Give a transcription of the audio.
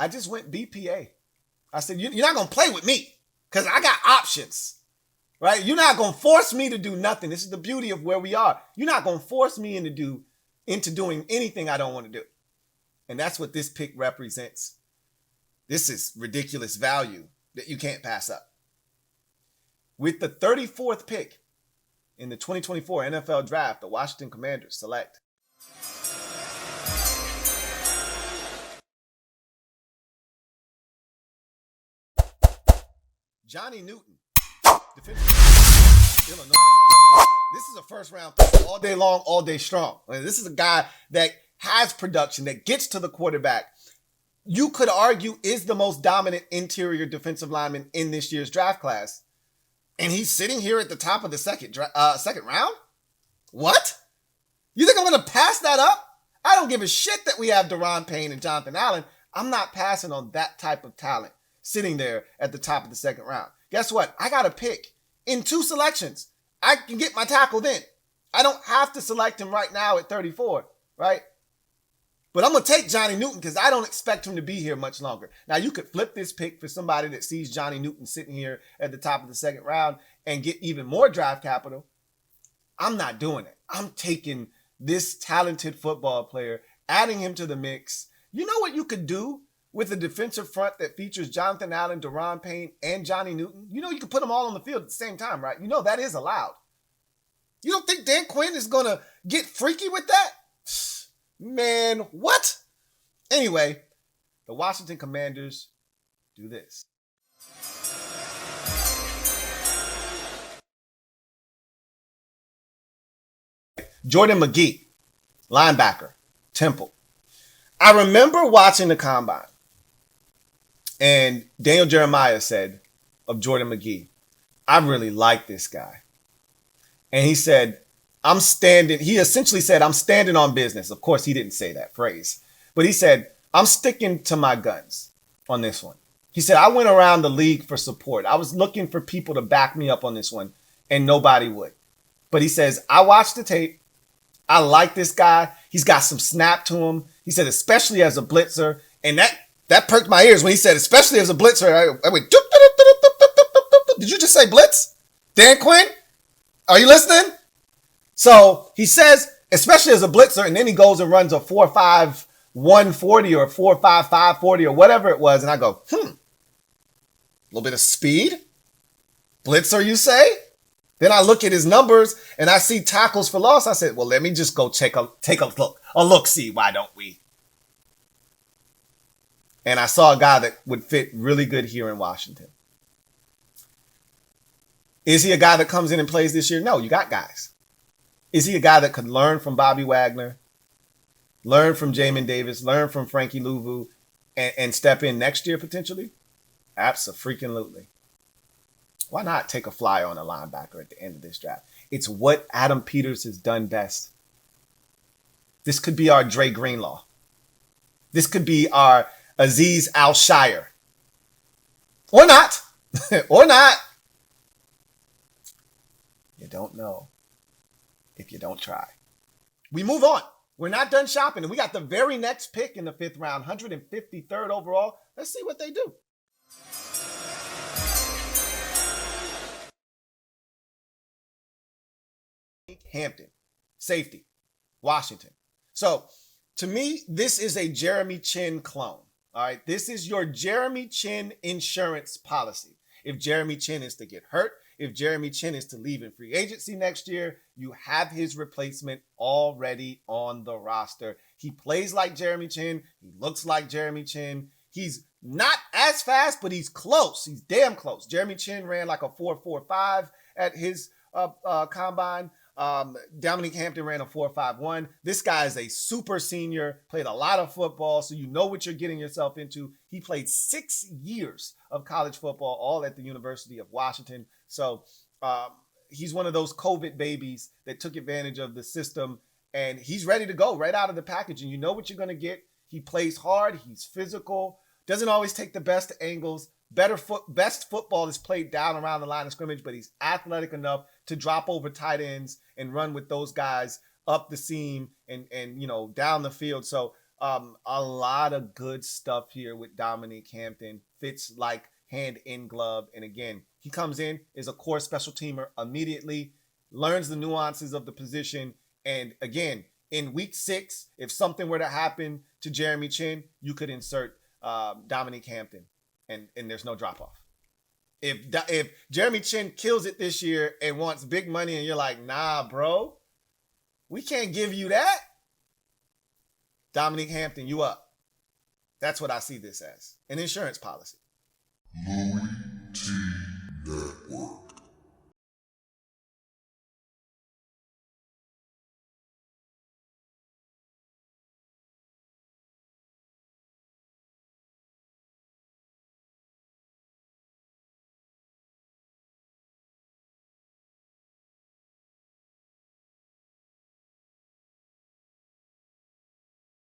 I just went BPA. I said, you're not going to play with me because I got options, right? You're not going to force me to do nothing. This is the beauty of where we are. You're not going to force me into doing anything I don't want to do. And that's what this pick represents. This is ridiculous value that you can't pass up. With the 34th pick in the 2024 NFL Draft, the Washington Commanders select Johnny Newton, defensive Illinois. This is a first-round pick all day long, all day strong. I mean, this is a guy that has production, that gets to the quarterback. You could argue is the most dominant interior defensive lineman in this year's draft class. And he's sitting here at the top of the second round? What? You think I'm going to pass that up? I don't give a shit that we have Daron Payne and Jonathan Allen. I'm not passing on that type of talent sitting there at the top of the second round. Guess what? I got a pick in 2 selections. I can get my tackle then. I don't have to select him right now at 34, right? But I'm going to take Johnny Newton because I don't expect him to be here much longer. Now, you could flip this pick for somebody that sees Johnny Newton sitting here at the top of the second round and get even more draft capital. I'm not doing it. I'm taking this talented football player, adding him to the mix. You know what you could do with a defensive front that features Jonathan Allen, Daron Payne, and Johnny Newton? You know you could put them all on the field at the same time, right? You know that is allowed. You don't think Dan Quinn is going to get freaky with that? Man, what? Anyway, the Washington Commanders do this. Jordan Magee, linebacker, Temple. I remember watching the combine, and Daniel Jeremiah said of Jordan Magee, I really like this guy. And he said, he essentially said, I'm standing on business. Of course, he didn't say that phrase, but he said, I'm sticking to my guns on this one. He said, I went around the league for support. I was looking for people to back me up on this one, and nobody would. But he says, I watched the tape. I like this guy. He's got some snap to him. He said, especially as a blitzer. And that perked my ears when he said, especially as a blitzer. I went, doop, doop, doop, doop, doop, doop, doop. Did you just say blitz? Dan Quinn? Are you listening? So he says, especially as a blitzer, and then he goes and runs a 4.5 140 or 4.5 540 or whatever it was. And I go, a little bit of speed. Blitzer, you say? Then I look at his numbers and I see tackles for loss. I said, well, let me just go take a look, see, why don't we? And I saw a guy that would fit really good here in Washington. Is he a guy that comes in and plays this year? No, you got guys. Is he a guy that could learn from Bobby Wagner, learn from Jamin Davis, learn from Frankie Louvu, and step in next year potentially? Abso-freaking-lutely. Why not take a flyer on a linebacker at the end of this draft? It's what Adam Peters has done best. This could be our Dre Greenlaw. This could be our Azeez Al-Shire. Or not. Or not. You don't know if you don't try. We move on. We're not done shopping. And we got the very next pick in the 5th round, 153rd overall. Let's see what they do. Dominique Hampton, safety, Washington. So, to me, this is a Jeremy Chinn clone. All right, this is your Jeremy Chinn insurance policy. If Jeremy Chinn is to get hurt, if Jeremy Chinn is to leave in free agency next year, you have his replacement already on the roster. He plays like Jeremy Chinn. He looks like Jeremy Chinn. He's not as fast, but he's close. He's damn close. Jeremy Chinn ran like a 4.45 at his combine. Dominique Hampton ran a 4.51. This guy is a super senior, played a lot of football, so you know what you're getting yourself into. He played 6 years of college football, all at the University of Washington. So he's one of those COVID babies that took advantage of the system, and he's ready to go right out of the package. And you know what you're going to get. He plays hard. He's physical. Doesn't always take the best angles. Best football is played down around the line of scrimmage, but he's athletic enough to drop over tight ends and run with those guys up the seam and down the field. So A lot of good stuff here with Dominique Hampton. Fits like hand in glove. And again, he comes in, is a core special teamer immediately, learns the nuances of the position. And again, in week 6, if something were to happen to Jeremy Chin, you could insert Dominique Hampton, and there's no drop off. If Jeremy Chin kills it this year and wants big money, and you're like, nah, bro, we can't give you that. Dominique Hampton, you up. That's what I see this as. An insurance policy. LouieTeeNetwork.